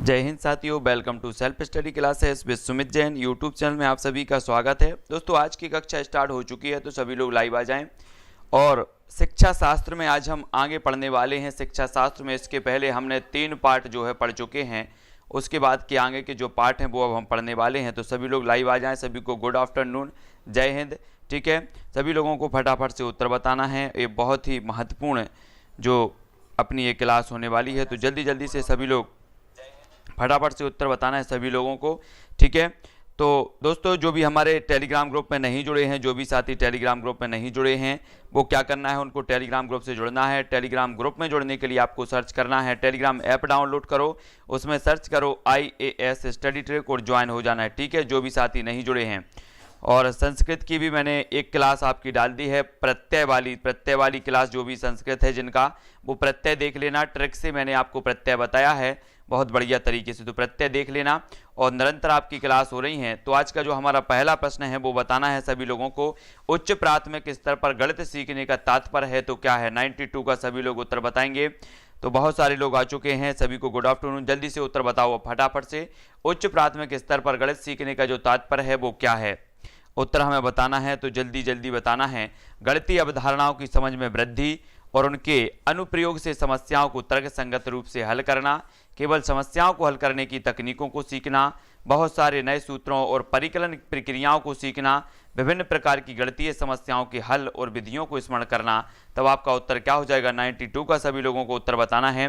जय हिंद साथियों, welcome to self study classes with Sumit Jain YouTube channel में आप सभी का स्वागत है। दोस्तों, आज की कक्षा स्टार्ट हो चुकी है, तो सभी लोग लाइव आ जाएं। और शिक्षा शास्त्र में आज हम आगे पढ़ने वाले हैं। शिक्षा शास्त्र में इसके पहले हमने 3 पार्ट जो है पढ़ चुके हैं, उसके बाद के आगे के जो पार्ट हैं वो अब हम पढ़ने वाले हैं। तो सभी लोग लाइव आ जाएँ। सभी को गुड आफ्टरनून, जय हिंद। ठीक है, सभी लोगों को फटाफट से उत्तर बताना है। ये बहुत ही महत्वपूर्ण जो अपनी ये क्लास होने वाली है, तो जल्दी जल्दी से सभी लोग फटाफट से उत्तर बताना है सभी लोगों को। ठीक है, तो दोस्तों, जो भी हमारे टेलीग्राम ग्रुप में नहीं जुड़े हैं, जो भी साथी टेलीग्राम ग्रुप में नहीं जुड़े हैं, वो क्या करना है, उनको टेलीग्राम ग्रुप से जुड़ना है। टेलीग्राम ग्रुप में जुड़ने के लिए आपको सर्च करना है, टेलीग्राम ऐप डाउनलोड करो, उसमें सर्च करो IAS स्टडी ट्रैक और ज्वाइन हो जाना है। ठीक है, जो भी साथी नहीं जुड़े हैं। और संस्कृत की भी मैंने एक क्लास आपकी डाल दी है, प्रत्यय वाली क्लास। जो भी संस्कृत है जिनका, वो प्रत्यय देख लेना। ट्रिक से मैंने आपको प्रत्यय बताया है बहुत बढ़िया तरीके से, तो प्रत्यय देख लेना। और निरंतर आपकी क्लास हो रही हैं। तो आज का जो हमारा पहला प्रश्न है वो बताना है सभी लोगों को, उच्च प्राथमिक स्तर पर गणित सीखने का तात्पर्य है तो क्या है। 92 का सभी लोग उत्तर बताएंगे। तो बहुत सारे लोग आ चुके हैं, सभी को गुड आफ्टरनून। जल्दी से उत्तर बताओ फटाफट से। उच्च प्राथमिक स्तर पर गणित सीखने का जो तात्पर्य है वो क्या है, उत्तर हमें बताना है। तो जल्दी जल्दी बताना है। गणितीय अवधारणाओं की समझ में वृद्धि और उनके अनुप्रयोग से समस्याओं को तर्कसंगत रूप से हल करना, केवल समस्याओं को हल करने की तकनीकों को सीखना, बहुत सारे नए सूत्रों और परिकलन प्रक्रियाओं को सीखना, विभिन्न प्रकार की गणितीय समस्याओं के हल और विधियों को स्मरण करना। तब आपका उत्तर क्या हो जाएगा। 92 का सभी लोगों को उत्तर बताना है।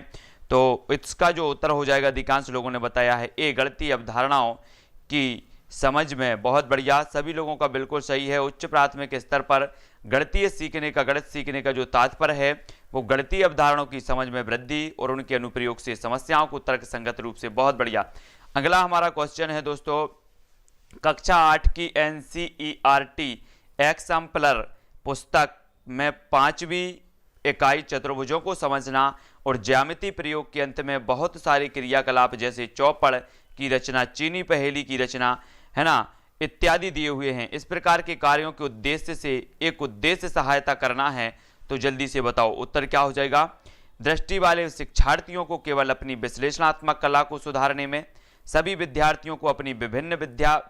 तो इसका जो उत्तर हो जाएगा, अधिकांश लोगों ने बताया है ए, गणितीय अवधारणाओं की समझ में। बहुत बढ़िया, सभी लोगों का बिल्कुल सही है। उच्च प्राथमिक स्तर पर गणित सीखने का जो तात्पर्य है वो गणितीय अवधारणाओं की समझ में वृद्धि और उनके अनुप्रयोग से समस्याओं को तर्कसंगत रूप से। बहुत बढ़िया। अगला हमारा क्वेश्चन है दोस्तों, कक्षा 8 की NCERT एक्जाम्पलर पुस्तक में 5वीं इकाई चतुर्भुजों को समझना और ज्यामिति प्रयोग के अंत में बहुत सारे क्रियाकलाप जैसे चौपड़ की रचना, चीनी पहेली की रचना, है ना, इत्यादि दिए हुए हैं। इस प्रकार के कार्यों के उद्देश्य से एक उद्देश्य सहायता करना है। तो जल्दी से बताओ उत्तर क्या हो जाएगा। दृष्टि वाले शिक्षार्थियों को केवल अपनी विश्लेषणात्मक कला को सुधारने में, सभी विद्यार्थियों को अपनी विभिन्न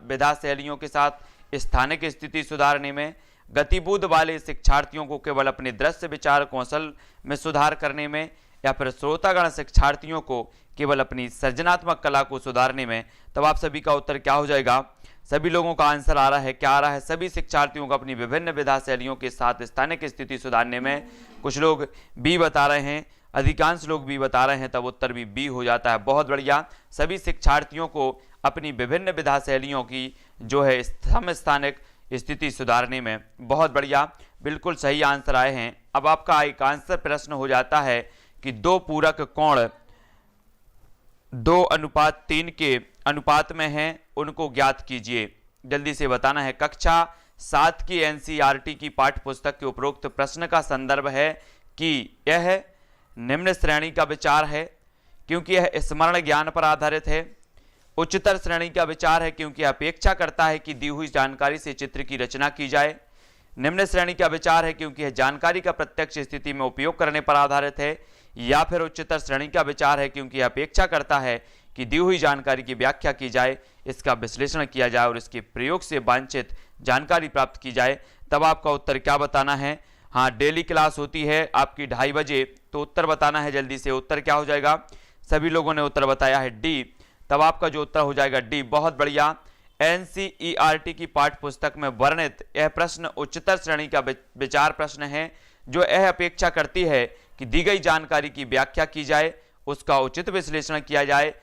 विधा शैलियों के साथ स्थानिक स्थिति सुधारने में, गतिबुद्ध वाले शिक्षार्थियों को केवल अपने दृश्य विचार कौशल में सुधार करने में, या फिर श्रोतागण शिक्षार्थियों को केवल अपनी सृजनात्मक कला को सुधारने में। तब आप सभी का उत्तर क्या हो जाएगा। सभी लोगों का आंसर आ रहा है, क्या आ रहा है, सभी शिक्षार्थियों को अपनी विभिन्न विधा शैलियों के साथ स्थानिक स्थिति सुधारने में। कुछ लोग बी बता रहे हैं, अधिकांश लोग बी बता रहे हैं, तब उत्तर भी बी हो जाता है। बहुत बढ़िया, सभी शिक्षार्थियों को अपनी विभिन्न विधा शैलियों की जो है समस्थानिक स्थिति सुधारने में। बहुत बढ़िया, बिल्कुल सही आंसर आए हैं। अब आपका एक आंसर प्रश्न हो जाता है कि दो पूरक कोण 2:3 के अनुपात में हैं, उनको ज्ञात कीजिए। जल्दी से बताना है। कक्षा 7 की NCERT की पाठ्य पुस्तक के उपरोक्त प्रश्न का संदर्भ है कि यह निम्न श्रेणी का विचार है क्योंकि यह स्मरण ज्ञान पर आधारित है। उच्चतर श्रेणी का विचार है क्योंकि यह अपेक्षा करता है कि दी हुई जानकारी से चित्र की रचना की जाए। निम्न श्रेणी का विचार है क्योंकि यह जानकारी का प्रत्यक्ष स्थिति में उपयोग करने पर आधारित है। या फिर उच्चतर श्रेणी का विचार है क्योंकि यह अपेक्षा करता है कि दी हुई जानकारी की व्याख्या की जाए, इसका विश्लेषण किया जाए और इसके प्रयोग से वांछित जानकारी प्राप्त की जाए। तब आपका उत्तर क्या बताना है। हाँ, डेली क्लास होती है आपकी 2:30 बजे, तो उत्तर बताना है जल्दी से। उत्तर क्या हो जाएगा। सभी लोगों ने उत्तर बताया है डी, तब आपका जो उत्तर हो जाएगा डी। बहुत बढ़िया। NCERT की पाठ्य पुस्तक में वर्णित यह प्रश्न उच्चतर श्रेणी का विचार प्रश्न है, जो यह अपेक्षा करती है कि दी गई जानकारी की व्याख्या की जाए, उसका उचित विश्लेषण किया जाए,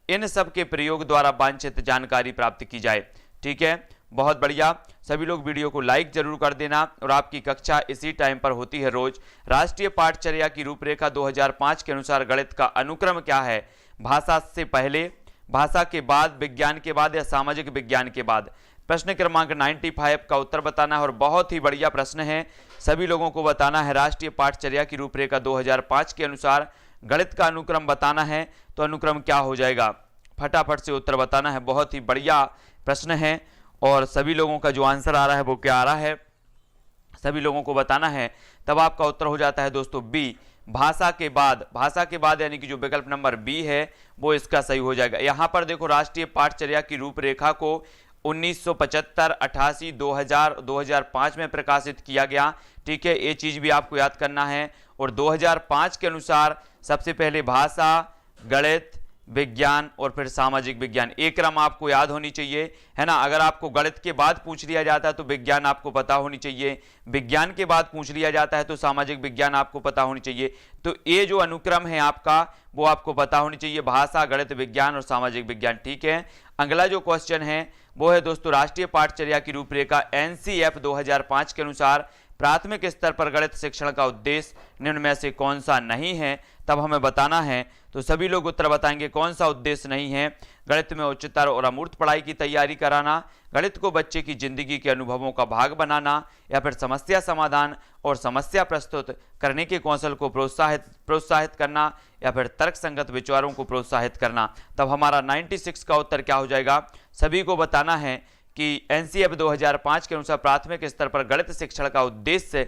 इन सब के प्रयोग द्वारा वांछित जानकारी प्राप्त की जाए। ठीक है, बहुत बढ़िया। सभी लोग वीडियो को लाइक जरूर कर देना। और आपकी कक्षा इसी टाइम पर होती है रोज। राष्ट्रीय पाठचर्या की रूपरेखा 2005 के अनुसार गणित का अनुक्रम क्या है। भाषा से पहले, भाषा के बाद, विज्ञान के बाद या सामाजिक विज्ञान के बाद। प्रश्न क्रमांक 95 का उत्तर बताना है। और बहुत ही बढ़िया प्रश्न है, सभी लोगों को बताना है। राष्ट्रीय पाठचर्या की रूपरेखा 2005 के अनुसार गणित का अनुक्रम बताना है, तो अनुक्रम क्या हो जाएगा। फटाफट से उत्तर बताना है। बहुत ही बढ़िया प्रश्न है और सभी लोगों का जो आंसर आ रहा है वो क्या आ रहा है, सभी लोगों को बताना है। तब आपका उत्तर हो जाता है दोस्तों बी, भाषा के बाद यानी कि जो विकल्प नंबर बी है वो इसका सही हो जाएगा। यहां पर देखो राष्ट्रीय पाठचर्या की रूपरेखा को 1975, 88, 2000, 2005 में प्रकाशित किया गया। ठीक है, ये चीज भी आपको याद करना है। और 2005 के अनुसार सबसे पहले भाषा, गणित, विज्ञान और फिर सामाजिक विज्ञान, एक क्रम आपको याद होनी चाहिए, है ना। अगर आपको गणित के बाद पूछ लिया जाता है तो विज्ञान आपको पता होनी चाहिए, विज्ञान के बाद पूछ लिया जाता है तो सामाजिक विज्ञान आपको पता होनी चाहिए। तो ये जो अनुक्रम है आपका वो आपको पता होनी चाहिए, भाषा, गणित, विज्ञान और सामाजिक विज्ञान। ठीक है, अगला जो क्वेश्चन है वो है दोस्तों राष्ट्रीय पाठचर्या की रूपरेखा एनसीएफ 2005 के अनुसार प्राथमिक स्तर पर गणित शिक्षण का उद्देश्य निम्न में से कौन सा नहीं है, तब हमें बताना है। तो सभी लोग उत्तर बताएंगे कौन सा उद्देश्य नहीं है। गणित में उच्चतर और अमूर्त पढ़ाई की तैयारी कराना, गणित को बच्चे की जिंदगी के अनुभवों का भाग बनाना, या फिर समस्या समाधान और समस्या प्रस्तुत करने के कौशल को प्रोत्साहित करना, या फिर तर्क संगत विचारों को प्रोत्साहित करना। तब हमारा 96 का उत्तर क्या हो जाएगा, सभी को बताना है कि एनसीएफ 2005 के अनुसार प्राथमिक स्तर पर गणित शिक्षण का उद्देश्य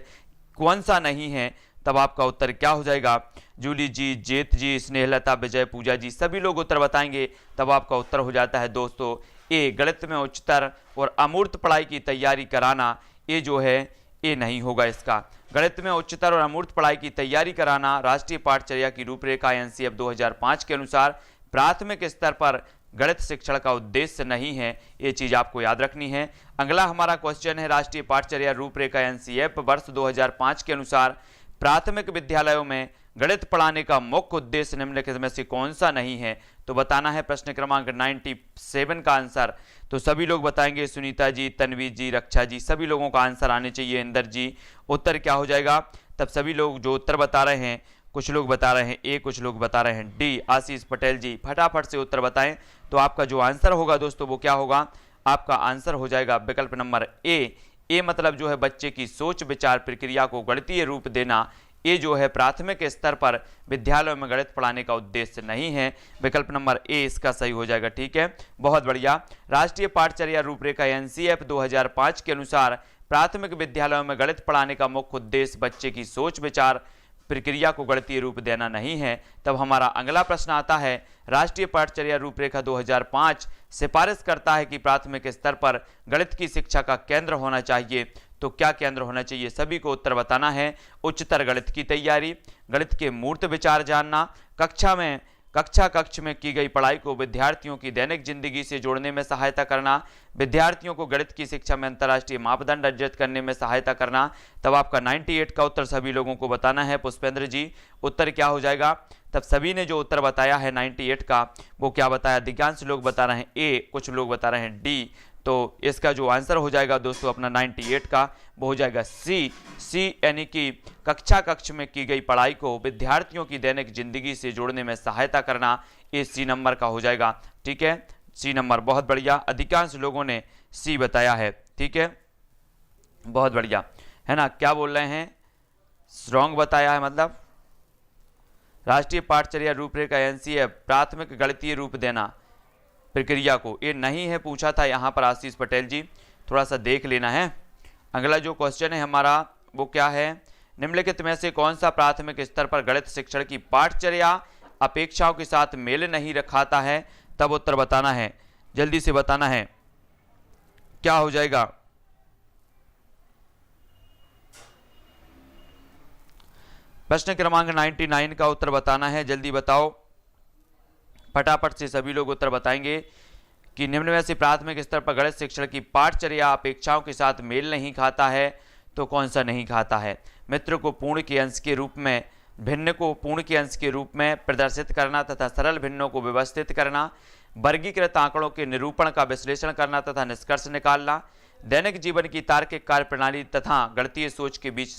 कौन सा नहीं है। तब आपका उत्तर क्या हो जाएगा, जूली जी, जेत जी, स्नेहलता, विजय, पूजा जी, सभी लोग उत्तर बताएंगे। तब आपका उत्तर हो जाता है दोस्तों ए, गणित में उच्चतर और अमूर्त पढ़ाई की तैयारी कराना। ये जो है ये नहीं होगा इसका। गणित में उच्चतर और अमूर्त पढ़ाई की तैयारी कराना राष्ट्रीय पाठचर्या की रूपरेखा एनसीएफ 2005 के अनुसार प्राथमिक स्तर पर गणित शिक्षण का उद्देश्य नहीं है, ये चीज आपको याद रखनी है। अगला हमारा क्वेश्चन है राष्ट्रीय पाठचर्या रूपरेखा एनसीएफ वर्ष 2005 के अनुसार प्राथमिक विद्यालयों में गणित पढ़ाने का मुख्य उद्देश्य निम्नलिखित में से कौन सा नहीं है। तो बताना है प्रश्न क्रमांक 97 का आंसर। तो सभी लोग बताएंगे, सुनीता जी, तन्वी जी, रक्षा जी, सभी लोगों का आंसर आने चाहिए। इंदर जी, उत्तर क्या हो जाएगा। तब सभी लोग जो उत्तर बता रहे हैं, कुछ लोग बता रहे हैं ए, कुछ लोग बता रहे हैं डी। आशीष पटेल जी, फटाफट से उत्तर बताएं। तो आपका जो आंसर होगा दोस्तों वो क्या होगा, आपका आंसर हो जाएगा विकल्प नंबर ए। ए मतलब जो है बच्चे की सोच विचार प्रक्रिया को गणितीय रूप देना। ये जो है प्राथमिक स्तर पर विद्यालयों में गणित पढ़ाने का उद्देश्य नहीं है। विकल्प नंबर ए इसका सही हो जाएगा। ठीक है, बहुत बढ़िया। राष्ट्रीय पाठचर्या रूपरेखा एनसीएफ 2005 के अनुसार प्राथमिक विद्यालयों में गणित पढ़ाने का मुख्य उद्देश्य बच्चे की सोच विचार प्रक्रिया को गणितीय रूप देना नहीं है। तब हमारा अगला प्रश्न आता है राष्ट्रीय पाठचर्या रूपरेखा 2005 सिफारिश करता है कि प्राथमिक स्तर पर गणित की शिक्षा का केंद्र होना चाहिए। तो क्या केंद्र होना चाहिए, सभी को उत्तर बताना है। उच्चतर गणित की तैयारी, गणित के मूर्त विचार जानना, कक्ष में की गई पढ़ाई को विद्यार्थियों की दैनिक जिंदगी से जोड़ने में सहायता करना, विद्यार्थियों को गणित की शिक्षा में अंतर्राष्ट्रीय मापदंड अर्जित करने में सहायता करना। तब आपका 98 का उत्तर सभी लोगों को बताना है। पुष्पेंद्र जी, उत्तर क्या हो जाएगा। तब सभी ने जो उत्तर बताया है 98 का वो क्या बताया, अधिकांश लोग बता रहे हैं ए, कुछ लोग बता रहे हैं डी। तो इसका जो आंसर हो जाएगा दोस्तों अपना 98 का वो हो जाएगा सी यानी कि कक्ष में की गई पढ़ाई को विद्यार्थियों की दैनिक जिंदगी से जोड़ने में सहायता करना। ये सी नंबर का हो जाएगा। ठीक है, सी नंबर, बहुत बढ़िया। अधिकांश लोगों ने सी बताया है। ठीक है, बहुत बढ़िया, है ना। क्या बोल रहे हैं, रॉन्ग बताया है, मतलब राष्ट्रीय पाठचर्या रूपरेखा एनसीएफ प्राथमिक गणितीय रूप देना प्रक्रिया को, ये नहीं है पूछा था यहाँ पर आशीष पटेल जी, थोड़ा सा देख लेना है। अगला जो क्वेश्चन है हमारा वो क्या है, निम्नलिखित में से कौन सा प्राथमिक स्तर पर गणित शिक्षण की पाठचर्या अपेक्षाओं के साथ मेल नहीं रखाता है। तब उत्तर बताना है, जल्दी से बताना है, क्या हो जाएगा। प्रश्न क्रमांक 99 का उत्तर बताना है, जल्दी बताओ, फटाफट से सभी लोग उत्तर बताएंगे कि निम्न में से प्राथमिक स्तर पर गणित शिक्षण की पाठचर्या अपेक्षाओं के साथ मेल नहीं खाता है। तो कौन सा नहीं खाता है। मित्र को पूर्ण के अंश के रूप में, भिन्न को पूर्ण के अंश के रूप में प्रदर्शित करना तथा सरल भिन्नों को व्यवस्थित करना, वर्गीकृत आंकड़ों के निरूपण का विश्लेषण करना तथा निष्कर्ष निकालना, दैनिक जीवन की तार्किक कार्य प्रणाली तथा गणितीय सोच के बीच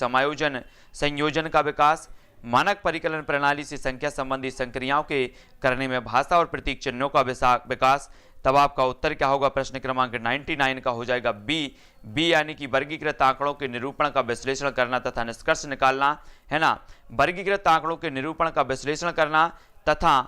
संयोजन का विकास, मानक परिकलन प्रणाली से संख्या संबंधी संक्रियाओं के करने में भाषा और प्रतीक चिन्हों का विकास। तब आपका उत्तर क्या होगा, प्रश्न क्रमांक 99 का हो जाएगा बी यानी कि वर्गीकृत आंकड़ों के निरूपण का विश्लेषण करना तथा निष्कर्ष निकालना, है ना। वर्गीकृत आंकड़ों के निरूपण का विश्लेषण करना तथा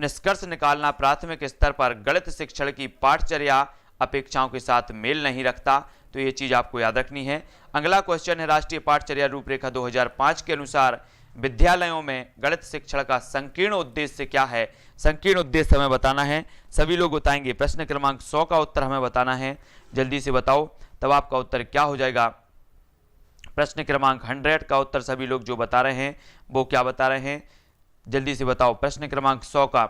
निष्कर्ष निकालना प्राथमिक स्तर पर गणित शिक्षण की पाठचर्या अपेक्षाओं के साथ मेल नहीं रखता। तो ये चीज आपको याद रखनी है। अगला क्वेश्चन है राष्ट्रीय पाठचर्या रूपरेखा 2005 के अनुसार विद्यालयों में गणित शिक्षण का संकीर्ण उद्देश्य क्या है? संकीर्ण उद्देश्य हमें बताना है। सभी लोग बताएंगे। प्रश्न क्रमांक 100 का उत्तर हमें बताना है। जल्दी से बताओ, तब आपका उत्तर क्या हो जाएगा? प्रश्न क्रमांक 100 का उत्तर सभी लोग जो बता रहे हैं वो क्या बता रहे हैं? जल्दी से बताओ। प्रश्न क्रमांक 100 का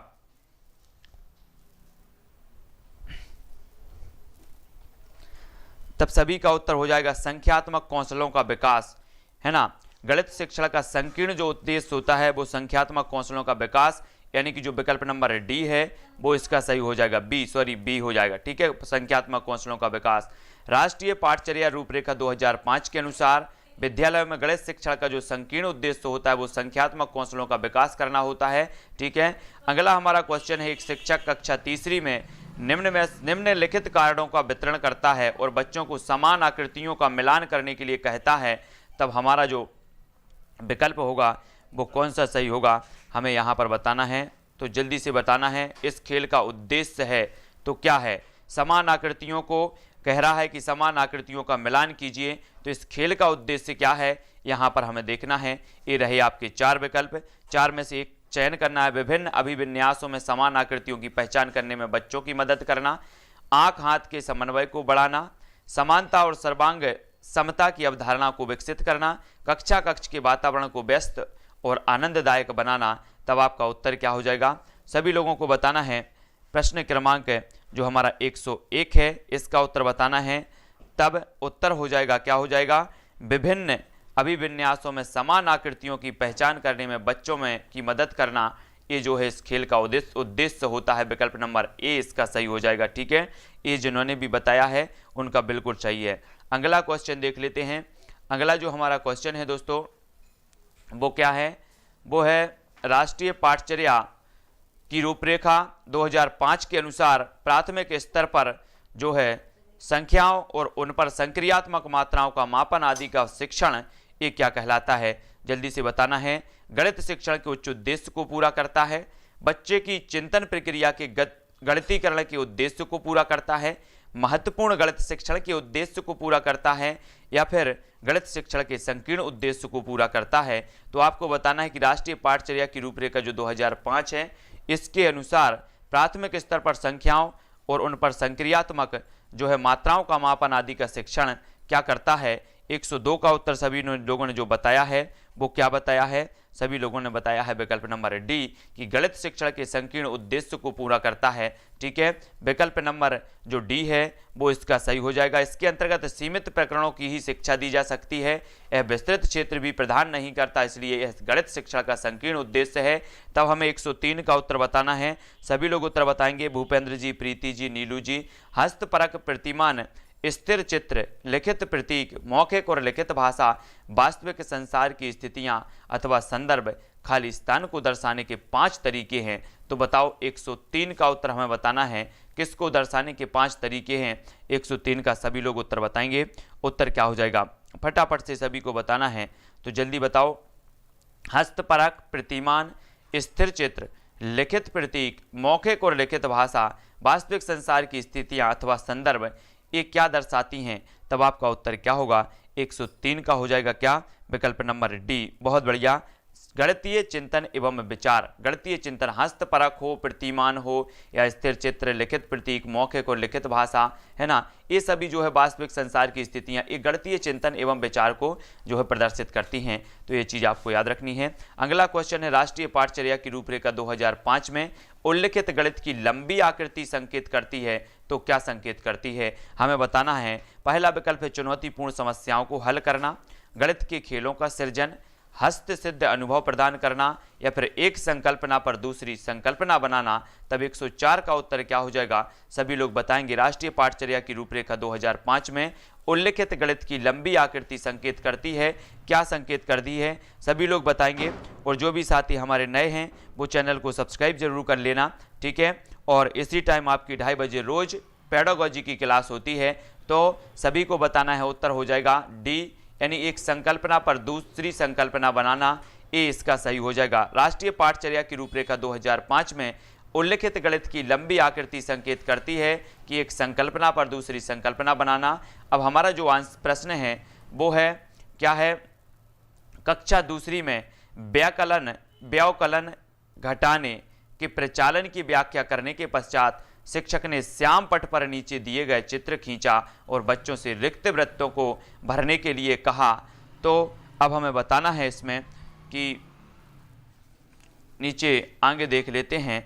तब सभी का उत्तर हो जाएगा संख्यात्मक कौशलों का विकास, है ना। गणित शिक्षण का संकीर्ण जो उद्देश्य होता है वो संख्यात्मक कौशलों का विकास, यानी कि जो विकल्प नंबर डी है वो इसका सही हो जाएगा। बी हो जाएगा, ठीक है, संख्यात्मक कौशलों का विकास। राष्ट्रीय पाठचर्या रूपरेखा 2005 के अनुसार विद्यालयों में गणित शिक्षण का जो संकीर्ण उद्देश्य होता है वो संख्यात्मक कौशलों का विकास करना होता है, ठीक है। अगला हमारा क्वेश्चन है, एक शिक्षक कक्षा तीसरी में निम्नलिखित कारणों का वितरण करता है और बच्चों को समान आकृतियों का मिलान करने के लिए कहता है, तब हमारा जो विकल्प होगा वो कौन सा सही होगा हमें यहाँ पर बताना है। तो जल्दी से बताना है। इस खेल का उद्देश्य है तो क्या है? समान आकृतियों को कह रहा है कि समान आकृतियों का मिलान कीजिए, तो इस खेल का उद्देश्य क्या है यहाँ पर हमें देखना है। ये रहे आपके 4 विकल्प, 4 में से एक चयन करना है। विभिन्न अभिविन्यासों में समान आकृतियों की पहचान करने में बच्चों की मदद करना, आंख हाथ के समन्वय को बढ़ाना, समानता और सर्वांग समता की अवधारणा को विकसित करना, कक्ष के वातावरण को व्यस्त और आनंददायक बनाना, तब आपका उत्तर क्या हो जाएगा? सभी लोगों को बताना है। प्रश्न क्रमांक जो हमारा 101 है इसका उत्तर बताना है, तब उत्तर हो जाएगा क्या हो जाएगा? विभिन्न अभिविन्यासों में समान आकृतियों की पहचान करने में बच्चों में की मदद करना, ये जो है इस खेल का उद्देश्य होता है। विकल्प नंबर ए इसका सही हो जाएगा, ठीक है। ये जिन्होंने भी बताया है उनका बिल्कुल सही है। अगला क्वेश्चन देख लेते हैं। अगला जो हमारा क्वेश्चन है दोस्तों वो क्या है? वो है राष्ट्रीय पाठचर्या की रूपरेखा 2005 के अनुसार प्राथमिक स्तर पर जो है संख्याओं और उन पर संक्रियात्मक मात्राओं का मापन आदि का शिक्षण, ये क्या कहलाता है? जल्दी से बताना है। गणित शिक्षण के उच्च उद्देश्य को पूरा करता है, बच्चे की चिंतन प्रक्रिया के गणितीकरण के उद्देश्य को पूरा करता है, महत्वपूर्ण गणित शिक्षण के उद्देश्य को पूरा करता है, या फिर गणित शिक्षण के संकीर्ण उद्देश्य को पूरा करता है। तो आपको बताना है कि राष्ट्रीय पाठचर्या की रूपरेखा जो 2005 है इसके अनुसार प्राथमिक स्तर पर संख्याओं और उन पर संक्रियात्मक जो है मात्राओं का मापन आदि का शिक्षण क्या करता है? 102 का उत्तर सभी लोगों ने जो बताया है वो क्या बताया है? सभी लोगों ने बताया है विकल्प नंबर डी कि गणित शिक्षण के संकीर्ण उद्देश्य को पूरा करता है, ठीक है। विकल्प नंबर जो डी है वो इसका सही हो जाएगा। इसके अंतर्गत सीमित प्रकरणों की ही शिक्षा दी जा सकती है, यह विस्तृत क्षेत्र भी प्रदान नहीं करता, इसलिए यह गणित शिक्षण का संकीर्ण उद्देश्य है। तब हमें 103 का उत्तर बताना है। सभी लोग उत्तर बताएंगे। भूपेंद्र जी, प्रीति जी, नीलू जी। हस्तपरक प्रतिमान, स्थिर चित्र, लिखित प्रतीक, मौखिक और लिखित भाषा, वास्तविक संसार की स्थितियां अथवा संदर्भ, खाली स्थान को दर्शाने के 5 तरीके हैं। तो बताओ 103 का उत्तर हमें बताना है, किसको दर्शाने के 5 तरीके हैं? 103 का सभी लोग उत्तर बताएंगे। उत्तर क्या हो जाएगा फटाफट से सभी को बताना है, तो जल्दी बताओ। हस्तपरक प्रतिमान, स्थिर चित्र, लिखित प्रतीक, मौखिक और लिखित भाषा, वास्तविक संसार की स्थितियां अथवा संदर्भ, ये क्या दर्शाती हैं? तब आपका उत्तर क्या होगा? 103 का हो जाएगा क्या? विकल्प नंबर डी। बहुत बढ़िया। गणितीय चिंतन एवं विचार, गणितीय चिंतन हस्तपरक हो, प्रतिमान हो या स्थिर चित्र, लिखित प्रतीक, मौखिक और लिखित भाषा, है ना, ये सभी जो है वास्तविक संसार की स्थितियां एक गणितीय चिंतन एवं विचार को जो है प्रदर्शित करती हैं। तो ये चीज़ आपको याद रखनी है। अगला क्वेश्चन है, राष्ट्रीय पाठचर्या की रूपरेखा 2005 में उल्लिखित गणित की लंबी आकृति संकेत करती है, तो क्या संकेत करती है? हमें बताना है। पहला विकल्प है चुनौतीपूर्ण समस्याओं को हल करना, गणित के खेलों का सृजन, हस्त सिद्ध अनुभव प्रदान करना, या फिर एक संकल्पना पर दूसरी संकल्पना बनाना। तब 104 का उत्तर क्या हो जाएगा? सभी लोग बताएंगे। राष्ट्रीय पाठचर्या की रूपरेखा 2005 में उल्लिखित गणित की लंबी आकृति संकेत करती है, क्या संकेत कर दी है? सभी लोग बताएंगे। और जो भी साथी हमारे नए हैं वो चैनल को सब्सक्राइब जरूर कर लेना, ठीक है। और इसी टाइम आपकी 2:30 बजे रोज पेडागोजी की क्लास होती है, तो सभी को बताना है। उत्तर हो जाएगा डी, यानी एक संकल्पना पर दूसरी संकल्पना बनाना, ये इसका सही हो जाएगा। राष्ट्रीय पाठचर्या की रूपरेखा 2005 में उल्लिखित गणित की लंबी आकृति संकेत करती है कि एक संकल्पना पर दूसरी संकल्पना बनाना। अब हमारा जो प्रश्न है वो है क्या है? कक्षा दूसरी में व्यवकलन घटाने के प्रचालन की व्याख्या करने के पश्चात शिक्षक ने श्याम पट पर नीचे दिए गए चित्र खींचा और बच्चों से रिक्त वृत्तों को भरने के लिए कहा। तो अब हमें बताना है इसमें कि नीचे आगे देख लेते हैं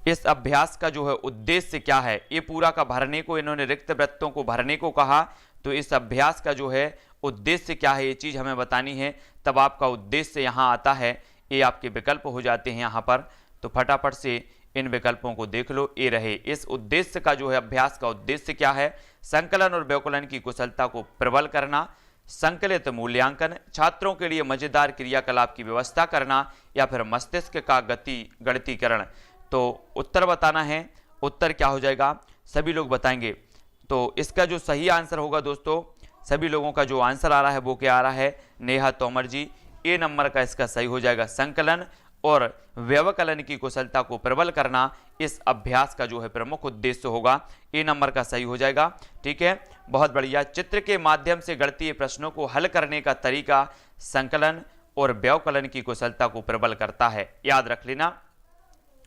इस अभ्यास का जो है उद्देश्य क्या है। ये पूरा का भरने को, इन्होंने रिक्त वृत्तों को भरने को कहा, तो इस अभ्यास का जो है उद्देश्य क्या है ये चीज हमें बतानी है। तब आपका उद्देश्य यहाँ आता है, ये आपके विकल्प हो जाते हैं यहाँ पर। तो फटाफट से इन विकल्पों को देख लो। ये रहे इस उद्देश्य का जो है, अभ्यास का उद्देश्य क्या है। संकलन और व्यवकलन की कुशलता को प्रबल करना, संकलित मूल्यांकन, छात्रों के लिए मजेदार क्रियाकलाप की व्यवस्था करना, या फिर मस्तिष्क का गणितीकरण। तो उत्तर बताना है। उत्तर क्या हो जाएगा सभी लोग बताएंगे। तो इसका जो सही आंसर होगा दोस्तों, सभी लोगों का जो आंसर आ रहा है वो क्या आ रहा है, नेहा तोमर जी, ए नंबर का इसका सही हो जाएगा। संकलन और व्यवकलन की कुशलता को प्रबल करना इस अभ्यास का जो है प्रमुख उद्देश्य होगा। ए नंबर का सही हो जाएगा। ठीक है, बहुत बढ़िया। चित्र के माध्यम से गणितीय प्रश्नों को हल करने का तरीका संकलन और व्यवकलन की कुशलता को प्रबल करता है। याद रख लेना,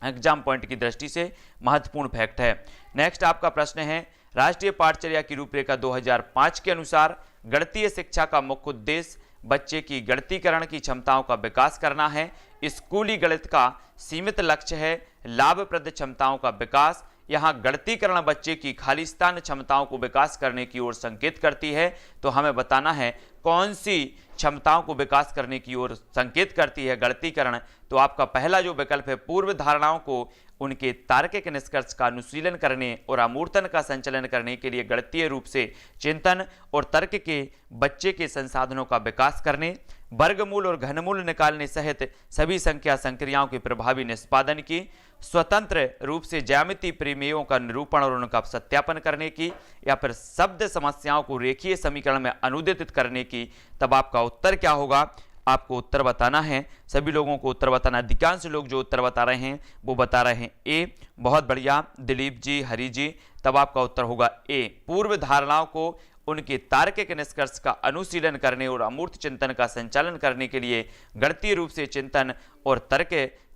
एग्जाम पॉइंट की दृष्टि से महत्वपूर्ण फैक्ट है। नेक्स्ट आपका प्रश्न है, राष्ट्रीय पाठचर्या की रूपरेखा 2005 के अनुसार गणितीय शिक्षा का मुख्य उद्देश्य बच्चे की गणितीकरण की क्षमताओं का विकास करना है। स्कूली गणित का सीमित लक्ष्य है लाभप्रद क्षमताओं का विकास। यहाँ गणितीकरण बच्चे की खालिस्तान क्षमताओं को विकास करने की ओर संकेत करती है। तो हमें बताना है कौन सी क्षमताओं को विकास करने की ओर संकेत करती है गणितीकरण। तो आपका पहला जो विकल्प है, पूर्व धारणाओं को उनके तार्किक निष्कर्ष का अनुशीलन करने और अमूर्तन का संचालन करने के लिए गणितीय रूप से चिंतन और तर्क के बच्चे के संसाधनों का विकास करने, वर्गमूल और घनमूल निकालने सहित सभी संख्या संक्रियाओं के प्रभावी निष्पादन की, स्वतंत्र रूप से ज्यामितीय प्रमेयों का निरूपण और उनका सत्यापन करने की, या फिर शब्द समस्याओं को रेखीय समीकरण में अनुदित करने की। तब आपका उत्तर क्या होगा, आपको उत्तर बताना है। सभी लोगों को उत्तर बताना, अधिकांश लोग जो उत्तर बता रहे हैं वो बता रहे हैं ए। बहुत बढ़िया दिलीप जी, हरि जी, तब आपका उत्तर होगा ए। पूर्व धारणाओं को उनके तार्किक निष्कर्ष का अनुशीलन करने और अमूर्त चिंतन का संचालन करने के लिए गणितीय रूप से चिंतन और तर्क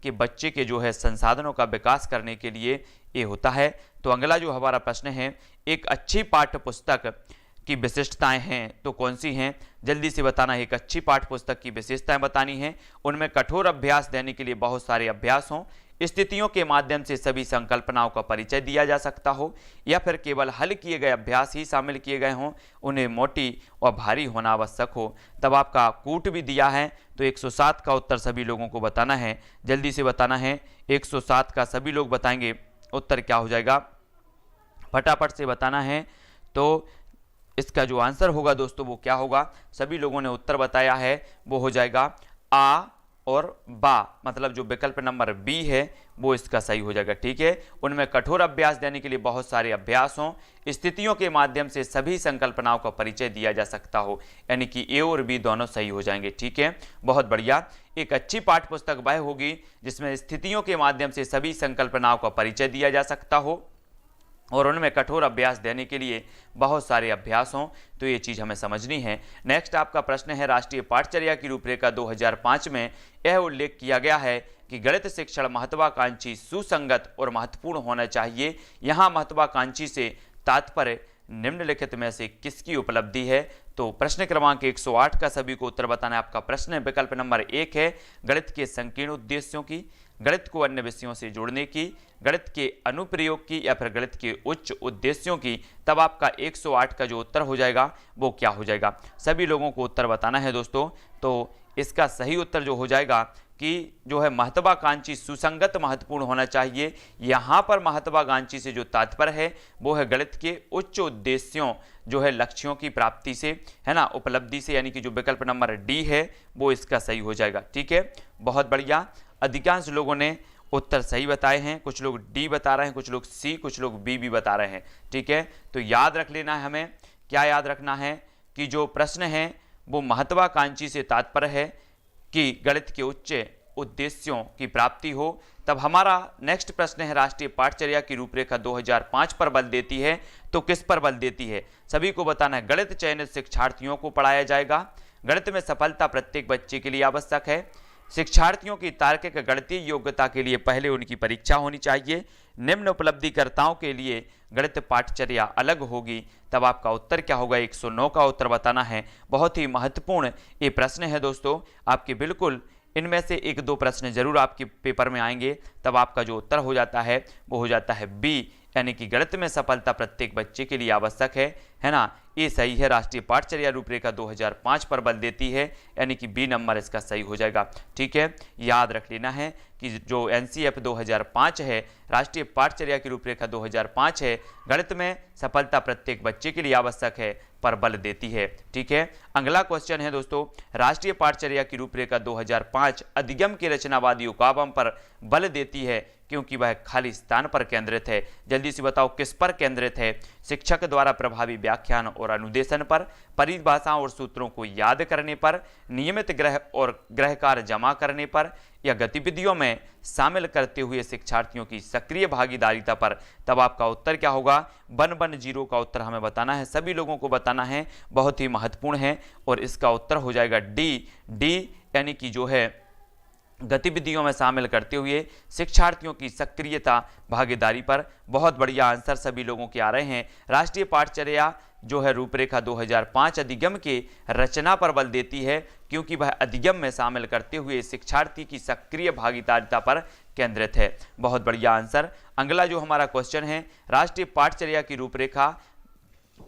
के बच्चे के जो है संसाधनों का विकास करने के लिए ये होता है। तो अगला जो हमारा प्रश्न है, एक अच्छी पाठ्य पुस्तक की विशिष्टताएं हैं तो कौन सी हैं, जल्दी से बताना है। एक अच्छी पाठ्य पुस्तक की विशेषताएं बतानी है। उनमें कठोर अभ्यास देने के लिए बहुत सारे अभ्यास हों, स्थितियों के माध्यम से सभी संकल्पनाओं का परिचय दिया जा सकता हो, या फिर केवल हल किए गए अभ्यास ही शामिल किए गए हों, उन्हें मोटी और भारी होना आवश्यक हो। तब आपका कूट भी दिया है। तो 107 का उत्तर सभी लोगों को बताना है, जल्दी से बताना है। 107 का सभी लोग बताएंगे उत्तर क्या हो जाएगा, फटाफट से बताना है। तो इसका जो आंसर होगा दोस्तों वो क्या होगा, सभी लोगों ने उत्तर बताया है, वो हो जाएगा आ और बा, मतलब जो विकल्प नंबर बी है वो इसका सही हो जाएगा। ठीक है, उनमें कठोर अभ्यास देने के लिए बहुत सारे अभ्यास हों, स्थितियों के माध्यम से सभी संकल्पनाओं का परिचय दिया जा सकता हो, यानी कि ए और बी दोनों सही हो जाएंगे। ठीक है, बहुत बढ़िया। एक अच्छी पाठ्य पुस्तक वह होगी जिसमें स्थितियों के माध्यम से सभी संकल्पनाओं का परिचय दिया जा सकता हो और उनमें कठोर अभ्यास देने के लिए बहुत सारे अभ्यास हों। तो ये चीज़ हमें समझनी है। नेक्स्ट आपका प्रश्न है, राष्ट्रीय पाठचर्या की रूपरेखा 2005 में यह उल्लेख किया गया है कि गणित शिक्षण महत्वाकांक्षी, सुसंगत और महत्वपूर्ण होना चाहिए। यहाँ महत्वाकांक्षी से तात्पर्य निम्नलिखित में से किसकी उपलब्धि है। तो प्रश्न क्रमांक 108 का सभी को उत्तर बताना है। आपका प्रश्न विकल्प नंबर 1 है, गणित के संकीर्ण उद्देश्यों की, गणित को अन्य विषयों से जोड़ने की, गणित के अनुप्रयोग की, या फिर गणित के उच्च उद्देश्यों की। तब आपका 108 का जो उत्तर हो जाएगा वो क्या हो जाएगा, सभी लोगों को उत्तर बताना है दोस्तों। तो इसका सही उत्तर जो हो जाएगा कि जो है महत्वाकांक्षी, सुसंगत, महत्वपूर्ण होना चाहिए। यहाँ पर महत्वाकांक्षी से जो तात्पर्य है वो है गणित के उच्च उद्देश्यों जो है लक्ष्यों की प्राप्ति से, है ना, उपलब्धि से, यानी कि जो विकल्प नंबर डी है वो इसका सही हो जाएगा। ठीक है, बहुत बढ़िया। अधिकांश लोगों ने उत्तर सही बताए हैं, कुछ लोग डी बता रहे हैं, कुछ लोग सी, कुछ लोग बी भी बता रहे हैं। ठीक है, तो याद रख लेना है हमें, क्या याद रखना है कि जो प्रश्न है वो महत्वाकांक्षी से तात्पर्य है कि गणित के उच्च उद्देश्यों की प्राप्ति हो। तब हमारा नेक्स्ट प्रश्न है, राष्ट्रीय पाठचर्या की रूपरेखा 2005 पर बल देती है तो किस पर बल देती है, सभी को बताना है। गणित चयनित शिक्षार्थियों को पढ़ाया जाएगा, गणित में सफलता प्रत्येक बच्चे के लिए आवश्यक है। शिक्षार्थियों की तार्किक गणितीय योग्यता के लिए पहले उनकी परीक्षा होनी चाहिए। निम्न उपलब्धिकर्ताओं के लिए गणित पाठचर्या अलग होगी। तब आपका उत्तर क्या होगा? 109 का उत्तर बताना है। बहुत ही महत्वपूर्ण ये प्रश्न है दोस्तों, आपके बिल्कुल इनमें से एक दो प्रश्न जरूर आपके पेपर में आएंगे। तब आपका जो उत्तर हो जाता है वो हो जाता है बी, यानी कि गणित में सफलता प्रत्येक बच्चे के लिए आवश्यक है ना। ये सही है। राष्ट्रीय पाठचर्या रूपरेखा 2005 पर बल देती है, यानी कि बी नंबर इसका सही हो जाएगा। ठीक है, याद रख लेना है कि जो एनसीएफ 2005 है, राष्ट्रीय पाठचर्या की रूपरेखा 2005 है, गणित में सफलता प्रत्येक बच्चे के लिए आवश्यक है पर बल देती है। ठीक है, अगला क्वेश्चन है दोस्तों, राष्ट्रीय पाठचर्या की रूपरेखा 2005 अधिगम के रचनावादी उकाबम पर बल देती है क्योंकि वह खाली स्थान पर केंद्रित है। जल्दी से बताओ किस पर केंद्रित है? शिक्षक द्वारा प्रभावी व्याख्यान और अनुदेशन पर, परिभाषाओं और सूत्रों को याद करने पर, नियमित ग्रह और गृह कार्य जमा करने पर, या गतिविधियों में शामिल करते हुए शिक्षार्थियों की सक्रिय भागीदारिता पर। तब आपका उत्तर क्या होगा? 110 का उत्तर हमें बताना है, सभी लोगों को बताना है, बहुत ही महत्वपूर्ण है। और इसका उत्तर हो जाएगा डी, यानी कि जो है गतिविधियों में शामिल करते हुए शिक्षार्थियों की सक्रियता भागीदारी पर। बहुत बढ़िया आंसर सभी लोगों के आ रहे हैं। राष्ट्रीय पाठचर्या जो है रूपरेखा 2005 अधिगम के रचना पर बल देती है क्योंकि वह अधिगम में शामिल करते हुए शिक्षार्थी की सक्रिय भागीदारिता पर केंद्रित है। बहुत बढ़िया आंसर। अगला जो हमारा क्वेश्चन है, राष्ट्रीय पाठचर्या की रूपरेखा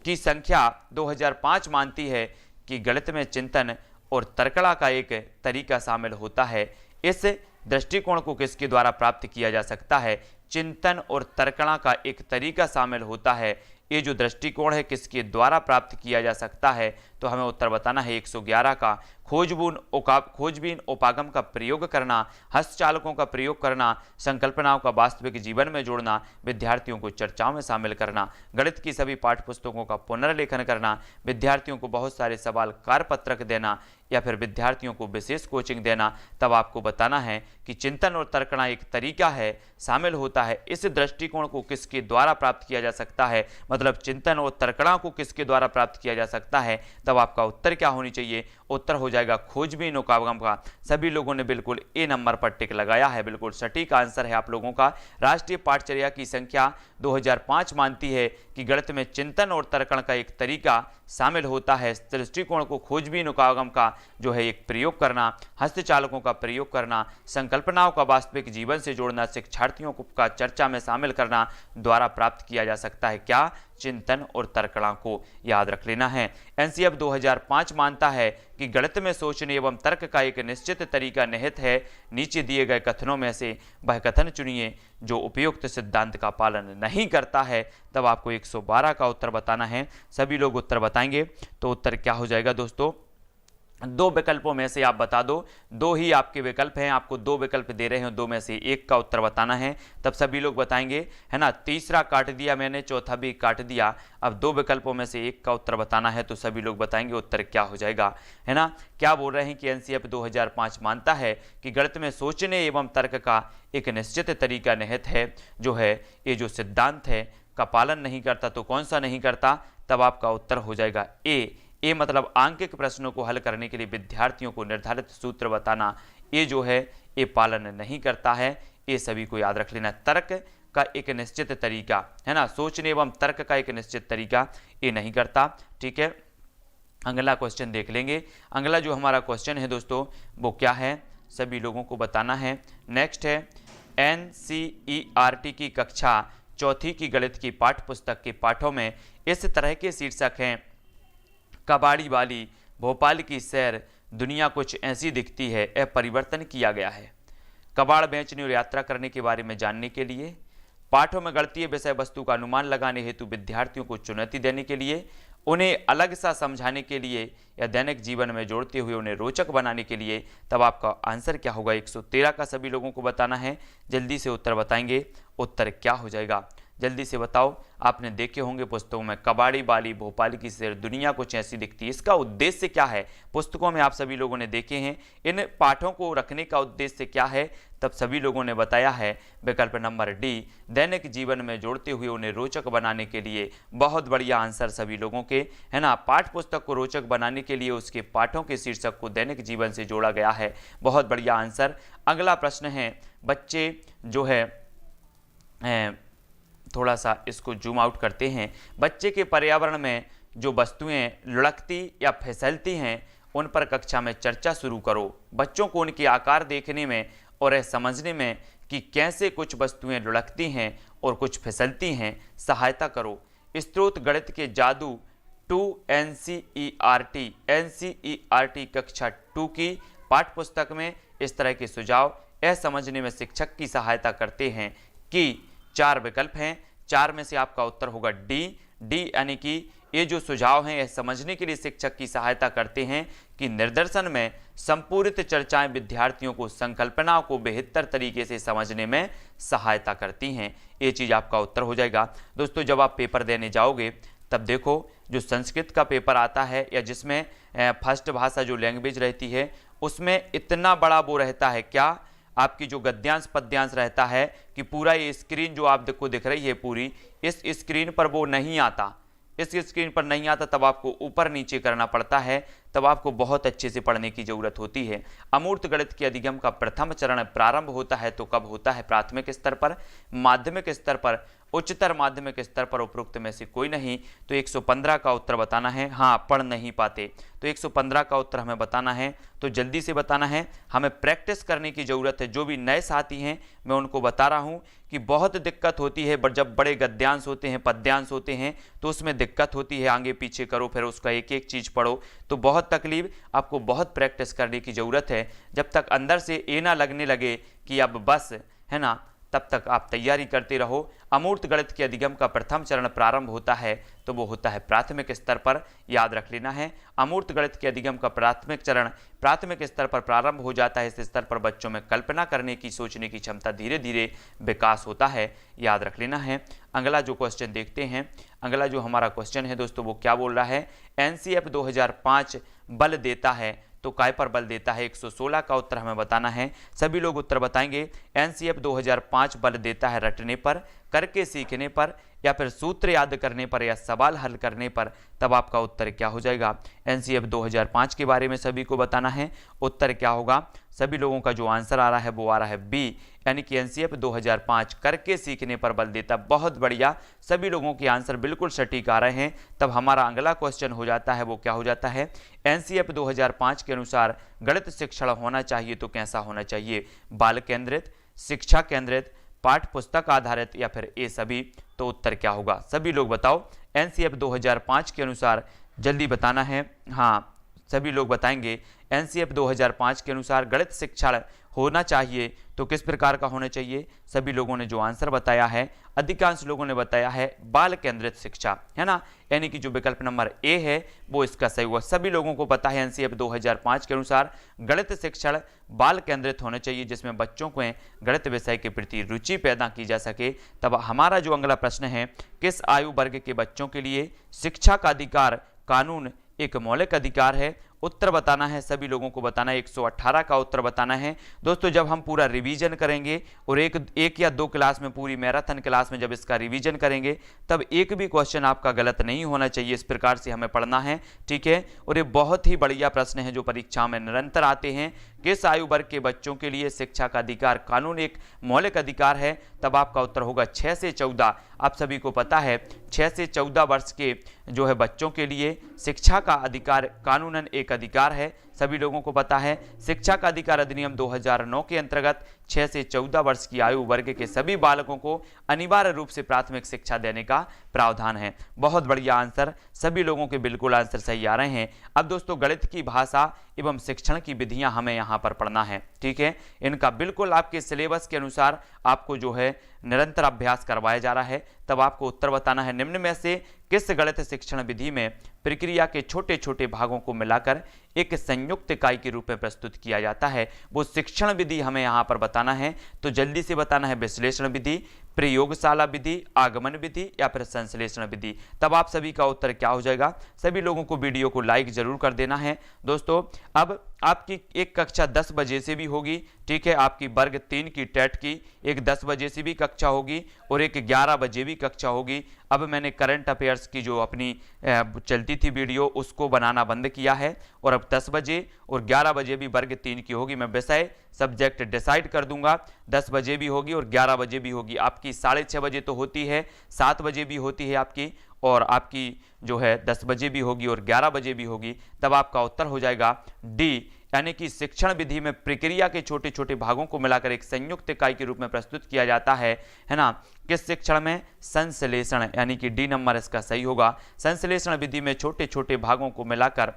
की संख्या 2005 मानती है कि गणित में चिंतन और तर्कणा का एक तरीका शामिल होता है। इस दृष्टिकोण को किसके द्वारा प्राप्त किया जा सकता है? चिंतन और तर्कणा का एक तरीका शामिल होता है। ये जो दृष्टिकोण है किसके द्वारा प्राप्त किया जा सकता है? तो हमें उत्तर बताना है 111 का। खोजबीन उपागम का प्रयोग करना, हस्तचालकों का प्रयोग करना, संकल्पनाओं का वास्तविक जीवन में जोड़ना, विद्यार्थियों को चर्चाओं में शामिल करना, गणित की सभी पाठ्यपुस्तकों का पुनर्लेखन करना, विद्यार्थियों को बहुत सारे सवाल कार्यपत्रक देना, या फिर विद्यार्थियों को विशेष कोचिंग देना। तब आपको बताना है कि चिंतन और तर्कणा एक तरीका है, शामिल होता है। इस दृष्टिकोण को किसके द्वारा प्राप्त किया जा सकता है? मतलब चिंतन और तर्कणा को किसके द्वारा प्राप्त किया जा सकता है? तब आपका उत्तर क्या होनी चाहिए? उत्तर हो जाएगा खोजबीन उकागम का। सभी लोगों ने बिल्कुल ए नंबर पर टिक लगाया है, बिल्कुल सटीक आंसर है आप लोगों का। राष्ट्रीय पाठचर्या की संख्या 2005 मानती है कि गणित में चिंतन और तर्कण का एक तरीका शामिल होता है। इस दृष्टिकोण को खोजबीन उकागम का जो है एक प्रयोग करना, हस्तचालकों का प्रयोग करना, संकल्पनाओं का वास्तविक जीवन से जोड़ना, शिक्षार्थियों को का चर्चा में शामिल करना द्वारा प्राप्त किया जा सकता है। क्या? चिंतन और तर्कणा को याद रख लेना है। एनसीएफ 2005 मानता है कि गणित में सोचने एवं तर्क का एक निश्चित तरीका निहित है। नीचे दिए गए कथनों में से वह कथन चुनिए जो उपयुक्त सिद्धांत का पालन नहीं करता है। तब आपको 112 का उत्तर बताना है। सभी लोग उत्तर बताएंगे तो उत्तर क्या हो जाएगा दोस्तों? दो विकल्पों में से आप बता दो। दो ही आपके विकल्प हैं, आपको दो विकल्प दे रहे हैं, दो में से एक का उत्तर बताना है। तब सभी लोग बताएंगे, है ना। तीसरा काट दिया मैंने, चौथा भी काट दिया। अब दो विकल्पों में से एक का उत्तर बताना है तो सभी लोग बताएंगे उत्तर क्या हो जाएगा, है ना। क्या बोल रहे हैं कि एनसीएफ 2005 मानता है कि गणित में सोचने एवं तर्क का एक निश्चित तरीका निहित है, जो है ये जो सिद्धांत है का पालन नहीं करता। तो कौन सा नहीं करता? तब आपका उत्तर हो जाएगा ए मतलब आंकिक प्रश्नों को हल करने के लिए विद्यार्थियों को निर्धारित सूत्र बताना। ये जो है ये पालन नहीं करता है। ये सभी को याद रख लेना। तर्क का एक निश्चित तरीका, है ना, सोचने एवं तर्क का एक निश्चित तरीका ये नहीं करता। ठीक है, अगला क्वेश्चन देख लेंगे। अगला जो हमारा क्वेश्चन है दोस्तों वो क्या है, सभी लोगों को बताना है। नेक्स्ट है NCERT की कक्षा चौथी की गणित की पाठ्य पुस्तक के पाठों में इस तरह के शीर्षक हैं: कबाड़ी वाली, भोपाल की सैर, दुनिया कुछ ऐसी दिखती है, यह परिवर्तन किया गया है। कबाड़ बेचने और यात्रा करने के बारे में जानने के लिए, पाठों में गणितीय विषय वस्तु का अनुमान लगाने हेतु विद्यार्थियों को चुनौती देने के लिए, उन्हें अलग सा समझाने के लिए, या दैनिक जीवन में जोड़ते हुए उन्हें रोचक बनाने के लिए। तब आपका आंसर क्या होगा? 113 का सभी लोगों को बताना है। जल्दी से उत्तर बताएंगे, उत्तर क्या हो जाएगा? जल्दी से बताओ। आपने देखे होंगे पुस्तकों में कबाड़ी बाली भोपाल की शेर दुनिया कुछ ऐसी दिखती है, इसका उद्देश्य क्या है पुस्तकों में आप सभी लोगों ने देखे हैं। इन पाठों को रखने का उद्देश्य क्या है तब सभी लोगों ने बताया है विकल्प नंबर डी, दैनिक जीवन में जोड़ते हुए उन्हें रोचक बनाने के लिए। बहुत बढ़िया आंसर सभी लोगों के, है ना। पाठ पुस्तक को रोचक बनाने के लिए उसके पाठों के शीर्षक को दैनिक जीवन से जोड़ा गया है। बहुत बढ़िया आंसर। अगला प्रश्न है, बच्चे जो है थोड़ा सा इसको जूम आउट करते हैं। बच्चे के पर्यावरण में जो वस्तुएं लुढ़कती या फिसलती हैं उन पर कक्षा में चर्चा शुरू करो। बच्चों को उनके आकार देखने में और यह समझने में कि कैसे कुछ वस्तुएं लुढ़कती हैं और कुछ फिसलती हैं सहायता करो। स्रोत गणित के जादू 2 NCERT कक्षा 2 की पाठ पुस्तक में इस तरह के सुझाव यह समझने में शिक्षक की सहायता करते हैं कि 4 विकल्प हैं, 4 में से आपका उत्तर होगा डी। यानी कि ये जो सुझाव हैं यह समझने के लिए शिक्षक की सहायता करते हैं कि निर्देशन में संपूरित चर्चाएं विद्यार्थियों को संकल्पनाओं को बेहतर तरीके से समझने में सहायता करती हैं। ये चीज़ आपका उत्तर हो जाएगा। दोस्तों जब आप पेपर देने जाओगे तब देखो जो संस्कृत का पेपर आता है या जिसमें फर्स्ट भाषा जो लैंग्वेज रहती है उसमें इतना बड़ा वो रहता है, क्या आपकी जो गद्यांश पद्यांश रहता है कि पूरा ये स्क्रीन जो आप देखो दिख रही है पूरी, इस स्क्रीन पर वो नहीं आता। इस स्क्रीन पर नहीं आता तब आपको ऊपर नीचे करना पड़ता है, तब आपको बहुत अच्छे से पढ़ने की जरूरत होती है। अमूर्त गणित के अधिगम का प्रथम चरण प्रारंभ होता है तो कब होता है? प्राथमिक स्तर पर, माध्यमिक स्तर पर, उच्चतर माध्यमिक स्तर पर, उपरोक्त में से कोई नहीं। तो 115 का उत्तर बताना है। हाँ, पढ़ नहीं पाते तो 115 का उत्तर हमें बताना है, तो जल्दी से बताना है। हमें प्रैक्टिस करने की ज़रूरत है। जो भी नए साथी हैं मैं उनको बता रहा हूँ कि बहुत दिक्कत होती है जब बड़े गद्यांश होते हैं पद्यांश होते हैं तो उसमें दिक्कत होती है। आगे पीछे करो फिर उसका एक एक चीज़ पढ़ो तो बहुत तकलीफ। आपको बहुत प्रैक्टिस करने की ज़रूरत है। जब तक अंदर से ये ना लगने लगे कि अब बस, है ना, तब तक आप तैयारी करते रहो। अमूर्त गणित के अधिगम का प्रथम चरण प्रारंभ होता है तो वो होता है प्राथमिक स्तर पर, याद रख लेना है। अमूर्त गणित के अधिगम का प्राथमिक चरण प्राथमिक स्तर पर प्रारंभ हो जाता है। इस स्तर पर बच्चों में कल्पना करने की, सोचने की क्षमता धीरे धीरे विकास होता है, याद रख लेना है। अगला जो क्वेश्चन देखते हैं, अगला जो हमारा क्वेश्चन है दोस्तों वो क्या बोल रहा है? NCF 2005 बल देता है तो काय पर बल देता है? 116 का उत्तर हमें बताना है। सभी लोग उत्तर बताएंगे। NCF 2005 बल देता है रटने पर, करके सीखने पर, या फिर सूत्र याद करने पर, या सवाल हल करने पर। तब आपका उत्तर क्या हो जाएगा? NCF 2005 के बारे में सभी को बताना है। उत्तर क्या होगा? सभी लोगों का जो आंसर आ रहा है वो आ रहा है बी, यानी कि NCF 2005 करके सीखने पर बल देता। बहुत बढ़िया, सभी लोगों के आंसर बिल्कुल सटीक आ रहे हैं। तब हमारा अगला क्वेश्चन हो जाता है, वो क्या हो जाता है? NCF 2005 के अनुसार गणित शिक्षण होना चाहिए तो कैसा होना चाहिए? बाल केंद्रित, शिक्षा केंद्रित, पाठ पुस्तक आधारित, या फिर ये सभी? तो उत्तर क्या होगा? सभी लोग बताओ। NCF 2005 के अनुसार जल्दी बताना है। हाँ, सभी लोग बताएंगे। NCF 2005 के अनुसार गणित शिक्षण होना चाहिए तो किस प्रकार का होना चाहिए? सभी लोगों ने जो आंसर बताया है, अधिकांश लोगों ने बताया है बाल केंद्रित शिक्षा, है ना, यानी कि जो विकल्प नंबर ए है वो इसका सही हुआ। सभी लोगों को पता है NCF 2005 के अनुसार गणित शिक्षण बाल केंद्रित होना चाहिए जिसमें बच्चों को गणित विषय के प्रति रुचि पैदा की जा सके। तब हमारा जो अगला प्रश्न है, किस आयु वर्ग के बच्चों के लिए शिक्षा का अधिकार कानून एक मौलिक अधिकार है? उत्तर बताना है, सभी लोगों को बताना है। 118 का उत्तर बताना है। दोस्तों जब हम पूरा रिवीजन करेंगे और एक या दो क्लास में, पूरी मैराथन क्लास में जब इसका रिवीजन करेंगे तब एक भी क्वेश्चन आपका गलत नहीं होना चाहिए। इस प्रकार से हमें पढ़ना है, ठीक है। और ये बहुत ही बढ़िया प्रश्न है जो परीक्षा में निरंतर आते हैं। किस आयु वर्ग के बच्चों के लिए शिक्षा का अधिकार कानून एक मौलिक अधिकार है? तब आपका उत्तर होगा 6 से 14। आप सभी को पता है 6 से 14 वर्ष के जो है बच्चों के लिए शिक्षा का अधिकार कानूनन एक अधिकार है। सभी लोगों को पता है शिक्षा का अधिकार अधिनियम 2009 के अंतर्गत 6 से 14 वर्ष की आयु वर्ग के सभी बालकों को अनिवार्य रूप से प्राथमिक शिक्षा देने का प्रावधान है। बहुत बढ़िया आंसर, सभी लोगों के बिल्कुल आंसर सही आ रहे हैं। अब दोस्तों गणित की भाषा एवं शिक्षण की विधियां हमें यहाँ पर पढ़ना है, ठीक है। इनका बिल्कुल आपके सिलेबस के अनुसार आपको जो है निरंतर अभ्यास करवाया जा रहा है। तब आपको उत्तर बताना है, निम्न में से किस गणित शिक्षण विधि में प्रक्रिया के छोटे छोटे भागों को मिलाकर एक संयुक्त इकाई के रूप में प्रस्तुत किया जाता है। वो शिक्षण विधि हमें यहाँ पर बताना है, तो जल्दी से बताना है विश्लेषण विधि, प्रयोगशाला विधि, आगमन विधि या फिर संश्लेषण विधि। तब आप सभी का उत्तर क्या हो जाएगा। सभी लोगों को वीडियो को लाइक जरूर कर देना है। दोस्तों अब आपकी एक कक्षा 10 बजे से भी होगी, ठीक है, आपकी वर्ग 3 की टेट की एक 10 बजे से भी कक्षा होगी और एक 11 बजे भी कक्षा होगी। अब मैंने करंट अफेयर्स की जो अपनी चलती थी वीडियो उसको बनाना बंद किया है और अब 10 बजे और 11 बजे भी वर्ग 3 की होगी। मैं विषय सब्जेक्ट डिसाइड कर दूंगा, 10 बजे भी होगी और 11 बजे भी होगी। आपकी 6:30 बजे तो होती है, 7 बजे भी होती है आपकी, और आपकी जो है 10 बजे भी होगी और 11 बजे भी होगी। तब आपका उत्तर हो जाएगा डी, यानी कि शिक्षण विधि में प्रक्रिया के छोटे छोटे भागों को मिलाकर एक संयुक्त इकाई के रूप में प्रस्तुत किया जाता है ना। किस शिक्षण में? संश्लेषण, यानी कि डी नंबर इसका सही होगा। संश्लेषण विधि में छोटे छोटे भागों को मिलाकर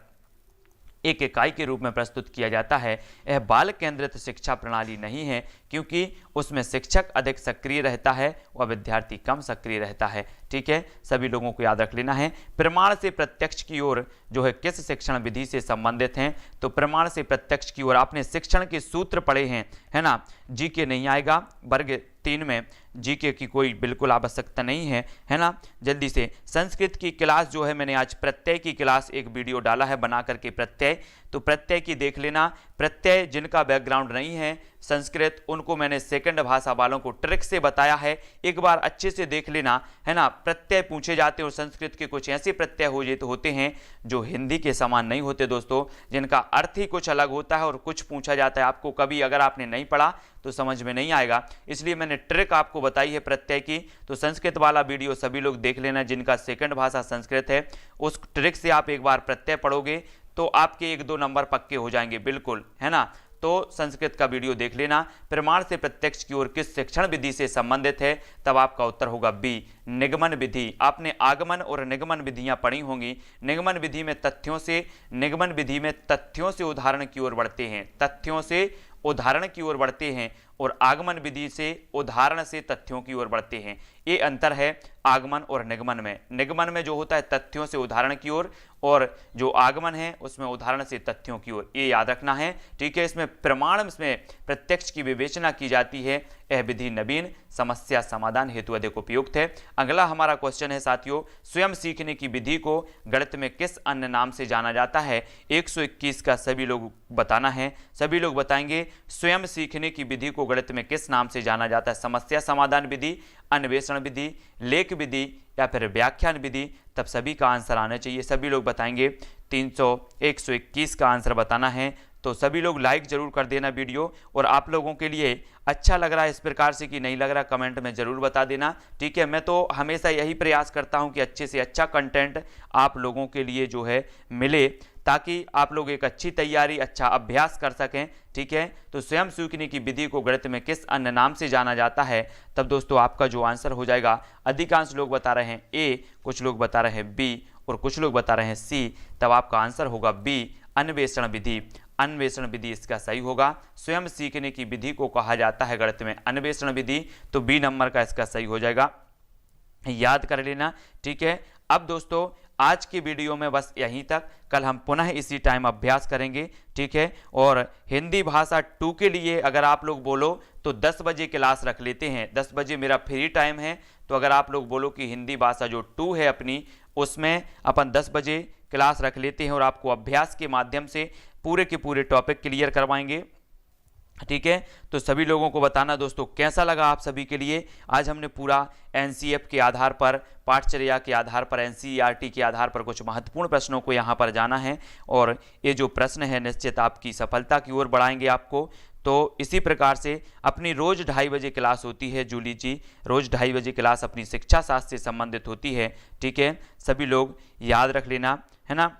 एक इकाई के रूप में प्रस्तुत किया जाता है। यह बाल केंद्रित शिक्षा प्रणाली नहीं है, क्योंकि उसमें शिक्षक अधिक सक्रिय रहता है और विद्यार्थी कम सक्रिय रहता है। ठीक है, सभी लोगों को याद रख लेना है। प्रमाण से प्रत्यक्ष की ओर जो है किस शिक्षण विधि से संबंधित हैं? तो प्रमाण से प्रत्यक्ष की ओर आपने शिक्षण के सूत्र पढ़े हैं, है ना। जीके नहीं आएगा, वर्ग 3 में जीके की कोई बिल्कुल आवश्यकता नहीं है ना। जल्दी से संस्कृत की क्लास जो है, मैंने आज प्रत्यय की क्लास एक वीडियो डाला है बना करके प्रत्यय, तो प्रत्यय की देख लेना। प्रत्यय जिनका बैकग्राउंड नहीं है संस्कृत, उनको मैंने सेकंड भाषा वालों को ट्रिक से बताया है, एक बार अच्छे से देख लेना, है ना। प्रत्यय पूछे जाते हैं और संस्कृत के कुछ ऐसे प्रत्यय होते हैं जो हिंदी के समान नहीं होते दोस्तों, जिनका अर्थ ही कुछ अलग होता है और कुछ पूछा जाता है। आपको कभी अगर आपने नहीं पढ़ा तो समझ में नहीं आएगा, इसलिए मैंने ट्रिक आपको बताई है प्रत्यय की। तो संस्कृत वाला वीडियो सभी लोग देख लेना, जिनका सेकंड भाषा संस्कृत है। उस ट्रिक से आप एक बार प्रत्यय पढ़ोगे तो आपके 1-2 नंबर पक्के हो जाएंगे बिल्कुल, है ना। तो संस्कृत का वीडियो देख लेना। प्रमाण से प्रत्यक्ष की ओर किस शिक्षण विधि से संबंधित है? तब आपका उत्तर होगा बी, निगमन विधि। आपने आगमन और निगमन विधियां पढ़ी होंगी। निगमन विधि में तथ्यों से उदाहरण की ओर बढ़ते हैं, तथ्यों से उदाहरण की ओर बढ़ते हैं, और आगमन विधि से उदाहरण से तथ्यों की ओर बढ़ते हैं। ये अंतर है आगमन और निगमन में। निगमन में जो होता है तथ्यों से उदाहरण की ओर, और जो आगमन है उसमें उदाहरण से तथ्यों की ओर, ये याद रखना है। ठीक है, इसमें प्रमाण में प्रत्यक्ष की विवेचना की जाती है। यह विधि नवीन समस्या समाधान हेतु अधिक उपयुक्त है। अगला हमारा क्वेश्चन है साथियों, स्वयं सीखने की विधि को गणित में किस अन्य नाम से जाना जाता है? 121 का सभी लोग बताना है। सभी लोग बताएंगे स्वयं सीखने की विधि को गणित में किस नाम से जाना जाता है? समस्या समाधान विधि, अन्वेषण विधि, लेख विधि या फिर व्याख्यान विधि। तब सभी का आंसर आना चाहिए। सभी लोग बताएंगे 121 का आंसर बताना है। तो सभी लोग लाइक जरूर कर देना वीडियो, और आप लोगों के लिए अच्छा लग रहा है इस प्रकार से कि नहीं लग रहा, कमेंट में जरूर बता देना। ठीक है, मैं तो हमेशा यही प्रयास करता हूं कि अच्छे से अच्छा कंटेंट आप लोगों के लिए जो है मिले, ताकि आप लोग एक अच्छी तैयारी, अच्छा अभ्यास कर सकें। ठीक है, तो स्वयं सीखने की विधि को गणित में किस अन्य नाम से जाना जाता है? तब दोस्तों आपका जो आंसर हो जाएगा, अधिकांश लोग बता रहे हैं ए, कुछ लोग बता रहे हैं बी और कुछ लोग बता रहे हैं सी। तब आपका आंसर होगा बी, अन्वेषण विधि। अन्वेषण विधि इसका सही होगा। स्वयं सीखने की विधि को कहा जाता है गणित में अन्वेषण विधि, तो बी नंबर का इसका सही हो जाएगा, याद कर लेना। ठीक है, अब दोस्तों आज की वीडियो में बस यहीं तक। कल हम पुनः इसी टाइम अभ्यास करेंगे। ठीक है, और हिंदी भाषा 2 के लिए अगर आप लोग बोलो तो 10 बजे क्लास रख लेते हैं। 10 बजे मेरा फ्री टाइम है, तो अगर आप लोग बोलो कि हिंदी भाषा जो 2 है अपनी, उसमें अपन 10 बजे क्लास रख लेते हैं और आपको अभ्यास के माध्यम से पूरे के पूरे टॉपिक क्लियर करवाएंगे। ठीक है, तो सभी लोगों को बताना दोस्तों कैसा लगा आप सभी के लिए। आज हमने पूरा एनसीएफ के आधार पर, पाठचर्या के आधार पर, एनसीईआरटी के आधार पर कुछ महत्वपूर्ण प्रश्नों को यहाँ पर जाना है, और ये जो प्रश्न है निश्चित आपकी सफलता की ओर बढ़ाएंगे आपको। तो इसी प्रकार से अपनी रोज 2:30 बजे क्लास होती है जूली जी, रोज 2:30 बजे क्लास अपनी शिक्षा शास्त्र से संबंधित होती है। ठीक है, सभी लोग याद रख लेना, है ना।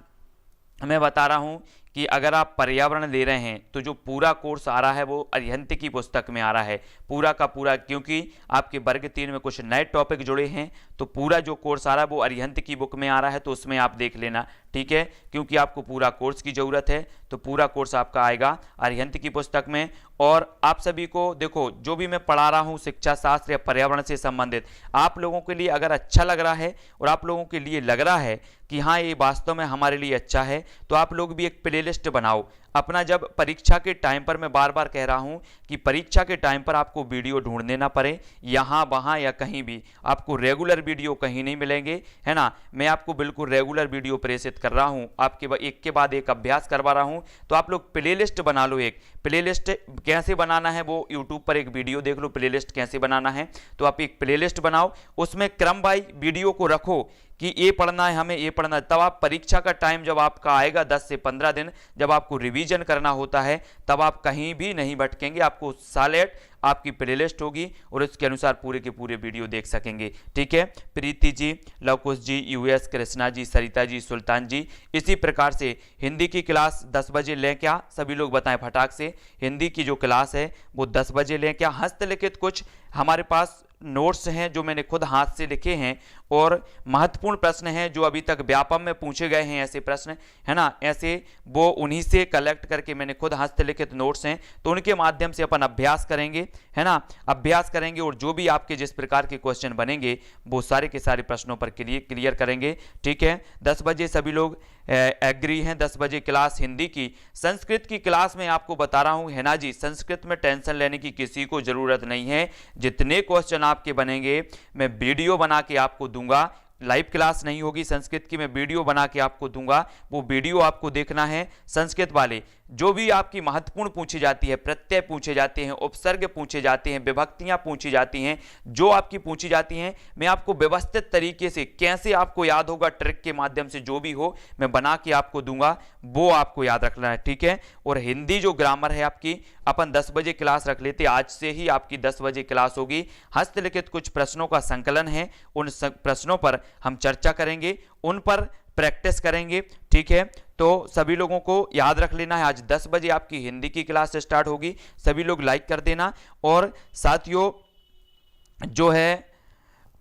मैं बता रहा हूँ कि अगर आप पर्यावरण ले रहे हैं तो जो पूरा कोर्स आ रहा है वो अरिहंत की पुस्तक में आ रहा है, पूरा का पूरा, क्योंकि आपके वर्ग 3 में कुछ नए टॉपिक जुड़े हैं, तो पूरा जो कोर्स आ रहा है वो अरिहंत की बुक में आ रहा है, तो उसमें आप देख लेना। ठीक है, क्योंकि आपको पूरा कोर्स की ज़रूरत है, तो पूरा कोर्स आपका आएगा अरिहंत की पुस्तक में। और आप सभी को देखो, जो भी मैं पढ़ा रहा हूँ शिक्षा शास्त्र या पर्यावरण से संबंधित, आप लोगों के लिए अगर अच्छा लग रहा है और आप लोगों के लिए लग रहा है कि हाँ ये वास्तव में हमारे लिए अच्छा है, तो आप लोग भी एक प्लेलिस्ट बनाओ अपना। जब परीक्षा के टाइम पर, मैं बार बार कह रहा हूं कि परीक्षा के टाइम पर आपको वीडियो ढूंढने ना पड़े, यहाँ वहाँ या कहीं भी आपको रेगुलर वीडियो कहीं नहीं मिलेंगे, है ना। मैं आपको बिल्कुल रेगुलर वीडियो प्रेषित कर रहा हूँ, आपके एक के बाद एक अभ्यास करवा रहा हूँ। तो आप लोग प्लेलिस्ट बना लो। एक प्लेलिस्ट कैसे बनाना है वो यूट्यूब पर एक वीडियो देख लो, प्लेलिस्ट कैसे बनाना है। तो आप एक प्लेलिस्ट बनाओ, उसमें क्रम वाइज वीडियो को रखो कि ये पढ़ना है, हमें ये पढ़ना है। तब आप परीक्षा का टाइम जब आपका आएगा 10 से 15 दिन, जब आपको रिवीजन करना होता है, तब आप कहीं भी नहीं भटकेंगे। आपको सॉलिड आपकी प्लेलिस्ट होगी और उसके अनुसार पूरे के पूरे वीडियो देख सकेंगे, ठीक है। प्रीति जी, लवकुश जी, यूएस, कृष्णा जी, सरिता जी, सुल्तान जी, इसी प्रकार से हिंदी की क्लास 10 बजे लें क्या? सभी लोग बताएं फटाक से। हिंदी की जो क्लास है वो 10 बजे लें क्या? हस्तलिखित कुछ हमारे पास नोट्स हैं जो मैंने खुद हाथ से लिखे हैं और महत्वपूर्ण प्रश्न हैं जो अभी तक व्यापम में पूछे गए हैं, ऐसे प्रश्न, है ना, ऐसे वो उन्हीं से कलेक्ट करके मैंने खुद हस्तलिखित नोट्स हैं, तो उनके माध्यम से अपन अभ्यास करेंगे, है ना, अभ्यास करेंगे। और जो भी आपके जिस प्रकार के क्वेश्चन बनेंगे वो सारे के सारे प्रश्नों पर क्लियर करेंगे, ठीक है। 10 बजे सभी लोग एग्री हैं। 10 बजे क्लास हिंदी की। संस्कृत की क्लास में आपको बता रहा हूं, है ना जी, संस्कृत में टेंशन लेने की किसी को जरूरत नहीं है। जितने क्वेश्चन आपके बनेंगे मैं वीडियो बना के आपको दूंगा। लाइव क्लास नहीं होगी संस्कृत की, मैं वीडियो बना के आपको दूंगा, वो वीडियो आपको देखना है। संस्कृत वाले जो भी आपकी महत्वपूर्ण पूछी जाती है, प्रत्यय पूछे जाते हैं, उपसर्ग पूछे जाते हैं, विभक्तियां पूछी जाती हैं, जो आपकी पूछी जाती हैं, मैं आपको व्यवस्थित तरीके से कैसे आपको याद होगा, ट्रिक के माध्यम से जो भी हो मैं बना के आपको दूंगा, वो आपको याद रखना है, ठीक है। और हिंदी जो ग्रामर है आपकी, अपन 10 बजे क्लास रख लेते, आज से ही आपकी 10 बजे क्लास होगी। हस्तलिखित कुछ प्रश्नों का संकलन है, उन प्रश्नों पर हम चर्चा करेंगे, उन पर प्रैक्टिस करेंगे, ठीक है। तो सभी लोगों को याद रख लेना है, आज 10 बजे आपकी हिंदी की क्लास स्टार्ट होगी। सभी लोग लाइक कर देना और साथियों जो है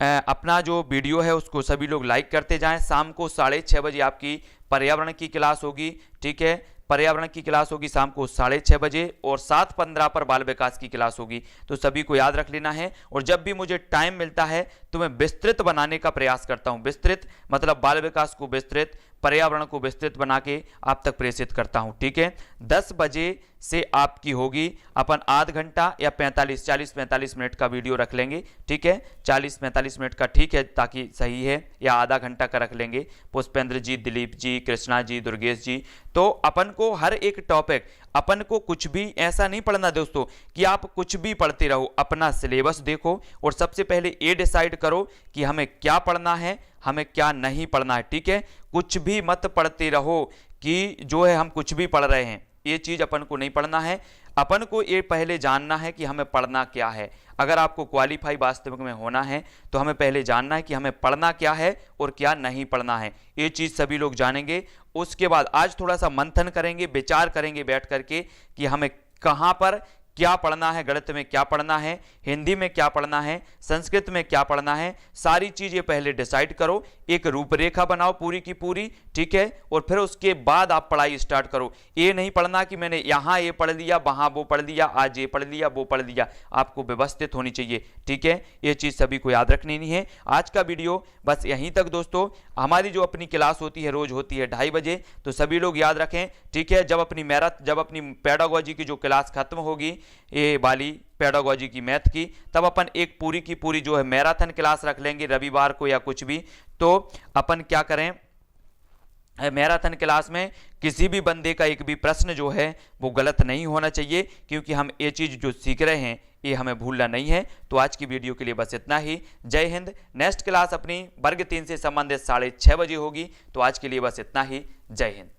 अपना जो वीडियो है उसको सभी लोग लाइक करते जाएं। शाम को 6:30 बजे आपकी पर्यावरण की क्लास होगी, ठीक है। पर्यावरण की क्लास होगी शाम को 6:30 बजे और 7:15 पर बाल विकास की क्लास होगी। तो सभी को याद रख लेना है। और जब भी मुझे टाइम मिलता है तो मैं विस्तृत बनाने का प्रयास करता हूं। विस्तृत मतलब बाल विकास को विस्तृत, पर्यावरण को विस्तृत बना के आप तक प्रेषित करता हूं, ठीक है। 10 बजे से आपकी होगी, अपन आध घंटा या 40-45 मिनट का वीडियो रख लेंगे, ठीक है। 40-45 मिनट का ठीक है, ताकि सही है, या आधा घंटा का रख लेंगे। पुष्पेंद्र जी, दिलीप जी, कृष्णा जी, दुर्गेश जी। तो अपन को हर एक टॉपिक, अपन को कुछ भी ऐसा नहीं पढ़ना दोस्तों कि आप कुछ भी पढ़ते रहो। अपना सिलेबस देखो और सबसे पहले ये डिसाइड करो कि हमें क्या पढ़ना है, हमें क्या नहीं पढ़ना है, ठीक है। कुछ भी मत पढ़ते रहो कि जो है हम कुछ भी पढ़ रहे हैं, ये चीज अपन को नहीं पढ़ना है। अपन को ये पहले जानना है कि हमें पढ़ना क्या है। अगर आपको क्वालिफाई वास्तविक में होना है तो हमें पहले जानना है कि हमें पढ़ना क्या है और क्या नहीं पढ़ना है। ये चीज सभी लोग जानेंगे। उसके बाद आज थोड़ा सा मंथन करेंगे, विचार करेंगे बैठ करके कि हमें कहां पर क्या पढ़ना है, गणित में क्या पढ़ना है, हिंदी में क्या पढ़ना है, संस्कृत में क्या पढ़ना है। सारी चीजें पहले डिसाइड करो, एक रूपरेखा बनाओ पूरी की पूरी, ठीक है। और फिर उसके बाद आप पढ़ाई स्टार्ट करो। ये नहीं पढ़ना कि मैंने यहाँ ये पढ़ लिया, वहां वो पढ़ लिया, आज ये पढ़ लिया, वो पढ़ लिया। आपको व्यवस्थित होनी चाहिए, ठीक है। ये चीज सभी को याद रखनी है। आज का वीडियो बस यहीं तक दोस्तों। हमारी जो अपनी क्लास होती है रोज होती है 2:30 बजे, तो सभी लोग याद रखें, ठीक है। जब अपनी पेडागोजी की जो क्लास खत्म होगी, ये वाली पेडागोजी की मैथ की, तब अपन एक पूरी की पूरी जो है मैराथन क्लास रख लेंगे रविवार को या कुछ भी। तो अपन क्या करें, मैराथन क्लास में किसी भी बंदे का एक भी प्रश्न जो है वो गलत नहीं होना चाहिए, क्योंकि हम ये चीज जो सीख रहे हैं ये हमें भूलना नहीं है। तो आज की वीडियो के लिए बस इतना ही। जय हिंद। नेक्स्ट क्लास अपनी वर्ग 3 से संबंधित 6:30 बजे होगी। तो आज के लिए बस इतना ही। जय हिंद।